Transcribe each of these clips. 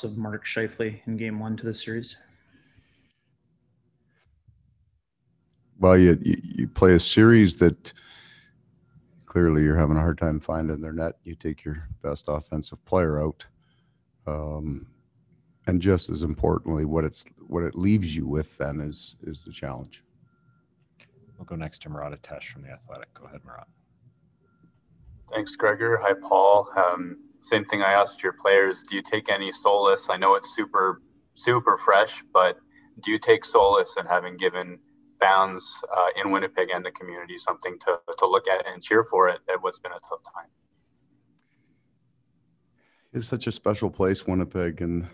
loss of Mark Scheifele in Game 1 to the series? Well, you play a series that clearly you're having a hard time finding their net. You take your best offensive player out. And just as importantly, what it leaves you with then is the challenge. We'll go next to Murat Atesh from The Athletic. Go ahead, Murat. Thanks, Gregor. Hi, Paul. Same thing I asked your players. Do you take any solace? I know it's super, super fresh, but do you take solace in having given fans in Winnipeg and the community something to look at and cheer for at what's been a tough time? It's such a special place, Winnipeg, and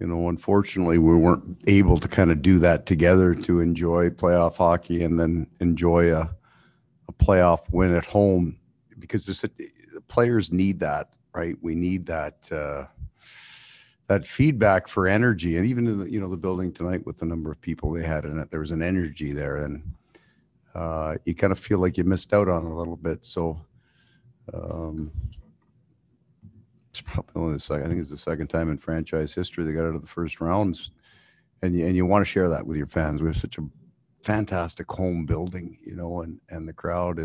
unfortunately we weren't able to kind of do that together, to enjoy playoff hockey and then enjoy a playoff win at home, because the players need that, right? We need that feedback for energy. And even in the building tonight, with the number of people they had in it, there was an energy there, and you kind of feel like you missed out on it a little bit. So it's probably I think it's the second time in franchise history they got out of the first rounds, and you want to share that with your fans. We have such a fantastic home building, and the crowd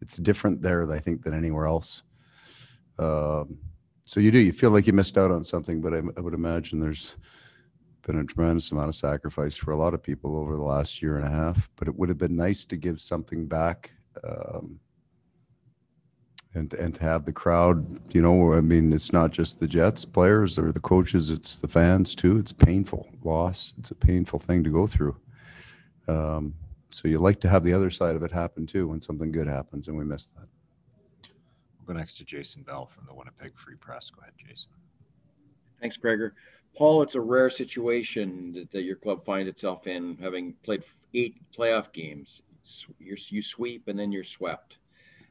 it's different there, I think, than anywhere else. So you feel like you missed out on something, but I would imagine there's been a tremendous amount of sacrifice for a lot of people over the last year and a half, but it would have been nice to give something back, and to have the crowd, I mean, it's not just the Jets players or the coaches, it's the fans too. It's a painful loss. It's a painful thing to go through. So you like to have the other side of it happen too when something good happens, and we missed that. We'll go next to Jason Bell from the Winnipeg Free Press. Go ahead, Jason. Thanks, Gregor. Paul, it's a rare situation that your club finds itself in, having played 8 playoff games. You sweep and then you're swept.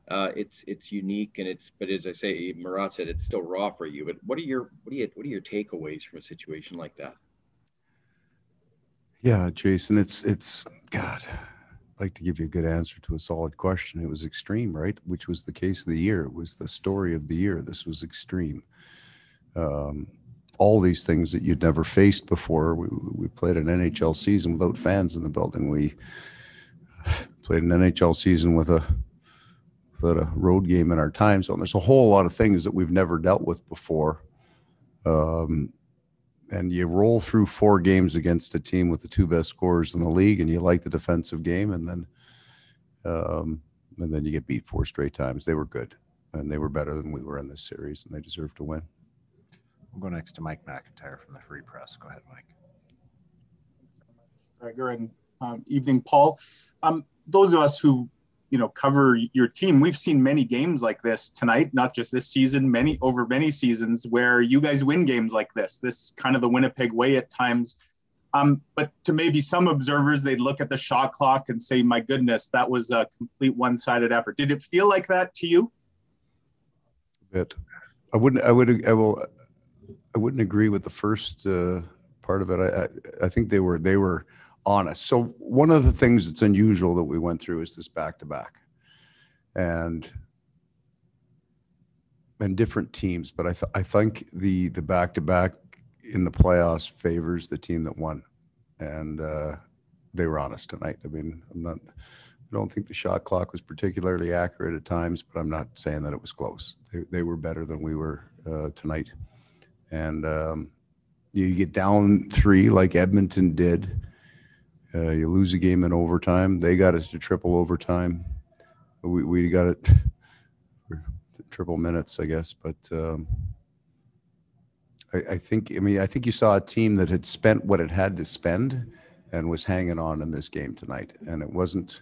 It's unique, but as I say, Murat said, it's still raw for you. But what are your takeaways from a situation like that? Yeah, Jason, it's God. I'd like to give you a good answer to a solid question. It was extreme, right? Which was the case of the year. It was the story of the year. This was extreme. All these things that you'd never faced before. We played an NHL season without fans in the building. We played an NHL season without a road game in our time zone. There's a whole lot of things that we've never dealt with before. And you roll through 4 games against a team with the 2 best scorers in the league, and you like the defensive game, and then you get beat 4 straight times. They were good, and they were better than we were in this series, and they deserve to win. We'll go next to Mike McIntyre from the Free Press. Go ahead, Mike. Gregor, and evening, Paul. Those of us who cover your team, we've seen many games like this tonight, not just this season, over many seasons, where you guys win games like this. This is kind of the Winnipeg way at times. But to maybe some observers, they'd look at the shot clock and say, my goodness, that was a complete one-sided effort. Did it feel like that to you? A bit. I wouldn't agree with the first part of it. I think they were honest. So one of the things that's unusual that we went through is this back-to-back, and different teams. But I think the back-to-back in the playoffs favors the team that won, and they were honest tonight. I mean, I don't think the shot clock was particularly accurate at times, but I'm not saying that it was close. They were better than we were tonight, and you get down 3 like Edmonton did. You lose a game in overtime. They got us to triple overtime. We got it for triple minutes, I guess. But I think you saw a team that had spent what it had to spend and was hanging on in this game tonight. And it wasn't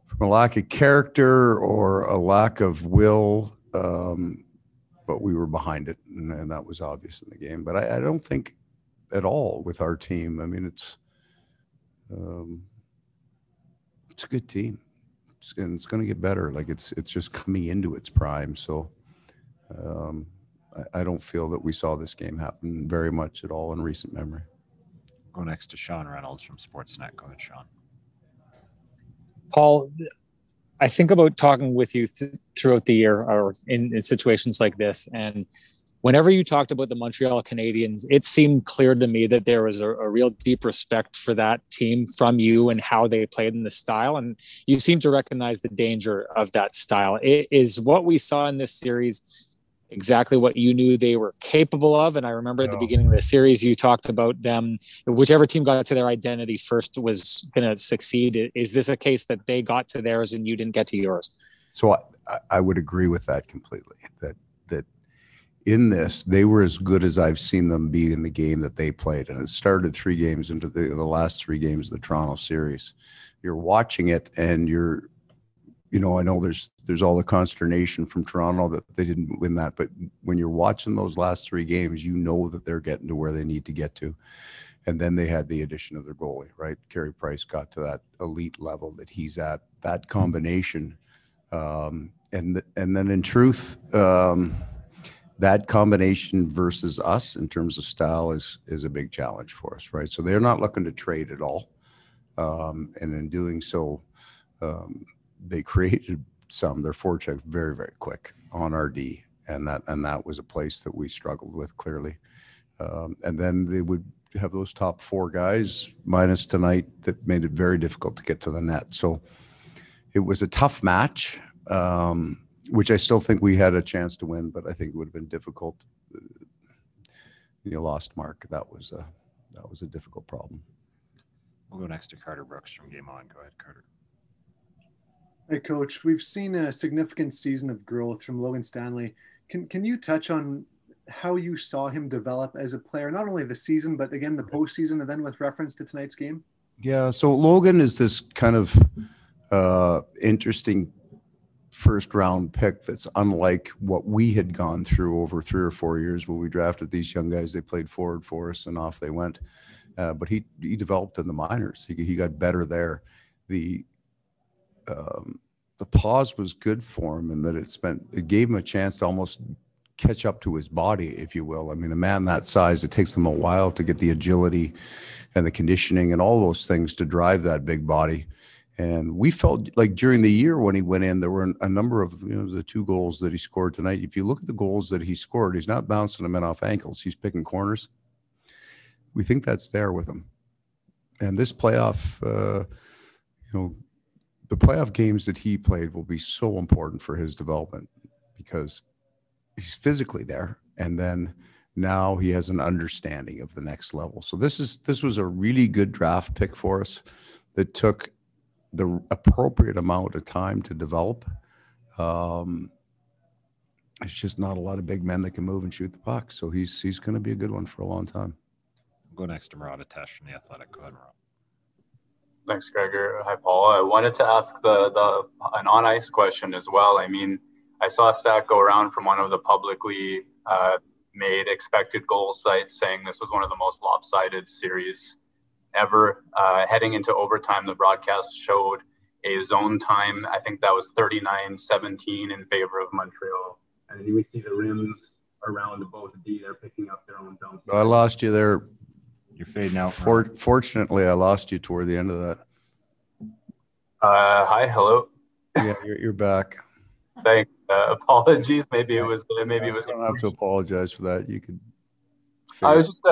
from a lack of character or a lack of will, but we were behind it, and that was obvious in the game. But I don't think at all with our team. I mean, it's a good team, and it's going to get better. Like it's just coming into its prime. So I don't feel that we saw this game happen very much at all in recent memory. Go next to Sean Reynolds from Sportsnet. Go ahead, Sean. Paul, I think about talking with you throughout the year or in situations like this, and whenever you talked about the Montreal Canadiens, it seemed clear to me that there was a real deep respect for that team from you and how they played in the style. And you seem to recognize the danger of that style. It is what we saw in this series exactly what you knew they were capable of. And I remember at the beginning of the series, you talked about them, whichever team got to their identity first was going to succeed. Is this a case that they got to theirs and you didn't get to yours? So I would agree with that completely, that in this, they were as good as I've seen them be in the game that they played. And it started 3 games into the last 3 games of the Toronto series. You're watching it and I know there's all the consternation from Toronto that they didn't win that, but when you're watching those last 3 games, you know that they're getting to where they need to get to. And then they had the addition of their goalie, right? Carey Price got to that elite level that he's at. That combination, and then in truth, that combination versus us in terms of style is a big challenge for us, right? So they're not looking to trade at all, and in doing so, they created their forecheck very, very quick on our D, and that was a place that we struggled with clearly. And then they would have those top 4 guys minus tonight that made it very difficult to get to the net. So it was a tough match, which I still think we had a chance to win, but I think it would have been difficult. You lost Mark. That was a difficult problem. We'll go next to Carter Brooks from Game On. Go ahead, Carter. Hey, Coach. We've seen a significant season of growth from Logan Stanley. Can you touch on how you saw him develop as a player, not only the season, but again, the postseason, and then with reference to tonight's game? Yeah, so Logan is this kind of interesting first-round pick that's unlike what we had gone through over 3 or 4 years when we drafted these young guys. They played forward for us, and off they went. But he developed in the minors. He got better there. The pause was good for him in that it gave him a chance to almost catch up to his body, if you will. I mean, a man that size, it takes them a while to get the agility and the conditioning and all those things to drive that big body. And we felt like during the year when he went in, there were a number of the 2 goals that he scored tonight. If you look at the goals that he scored, he's not bouncing them in off ankles. He's picking corners. We think that's there with him. And this playoff, the playoff games that he played will be so important for his development because he's physically there. And then now he has an understanding of the next level. So this was a really good draft pick for us that took the appropriate amount of time to develop. It's just not a lot of big men that can move and shoot the puck. So he's going to be a good one for a long time. We'll go next to Murat Atesh from The Athletic. Go ahead, Murat. Thanks, Gregor. Hi, Paul. I wanted to ask an on-ice question as well. I mean, I saw a stat go around from one of the publicly made expected goal sites saying this was one of the most lopsided series ever. Heading into overtime, the broadcast showed a zone time. I think that was 39-17 in favor of Montreal. And you see the rims around both D. They're picking up their own dumps. I lost you there. You're fading out. Fortunately, I lost you toward the end of that. Hi, hello. Yeah, you're back. Thanks. Apologies. Maybe it was. You don't have to apologize for that. You could. I was just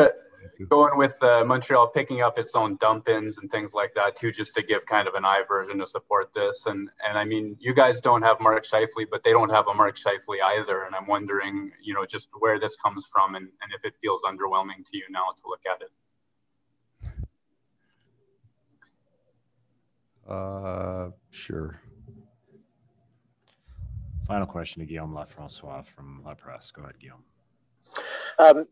going with Montreal picking up its own dump-ins and things like that too, just to give kind of an eye version to support this. And I mean, you guys don't have Mark Scheifele, but they don't have a Mark Scheifele either. And I'm wondering, just where this comes from and if it feels underwhelming to you now to look at it. Sure. Final question to Guillaume Lafrancois from La Presse. Go ahead, Guillaume.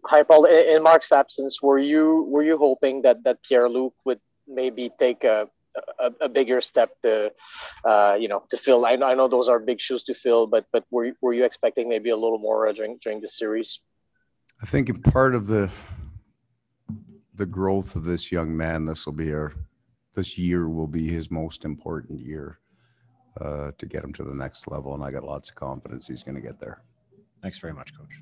Hi, Paul. In Mark's absence, were you hoping that Pierre-Luc would maybe take a bigger step to fill? I know those are big shoes to fill, but were you expecting maybe a little more during the series? I think part of the growth of this young man, this year will be his most important year to get him to the next level, and I got lots of confidence he's going to get there. Thanks very much, Coach.